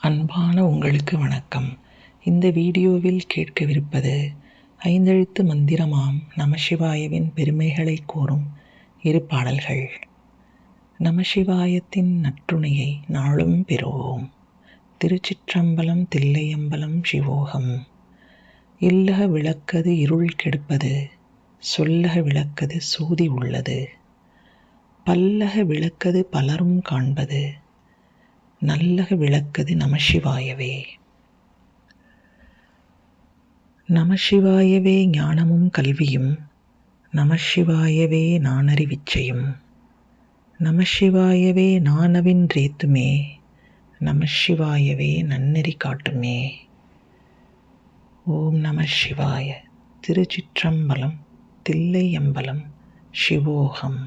அன்பான உங்களுக்கு வணக்கம். இந்த வீடியோவில் கேட்கவிருப்பது ஐந்தெழுத்து மந்திரமாம் நமசிவாயவின் பெருமைகளை கூறும் 2 பாடல்கள். நமசிவாயத்தின் நற்றுணையை நாளும் பெறுவோம். திருச்சிற்றம்பலம் தில்லையம்பலம் சிவோகம். இல்லக விளக்கது இருள் கெடுப்பது, சொல்லக விளக்கது சோதி உள்ளது, பல்லக விளக்கது பலரும் காண்பது, நல்லக விளக்கது நமசிவாயவே. நமசிவாயவே ஞானமும் கல்வியும், நமசிவாயவே நானறிவிச்சையும், நமசிவாயவே நானவின்றேத்துமே, நமசிவாயவே நன்னெறி காட்டுமே. ஓம் நமசிவாய. திருச்சிற்றம்பலம் தில்லையம்பலம் சிவோகம்.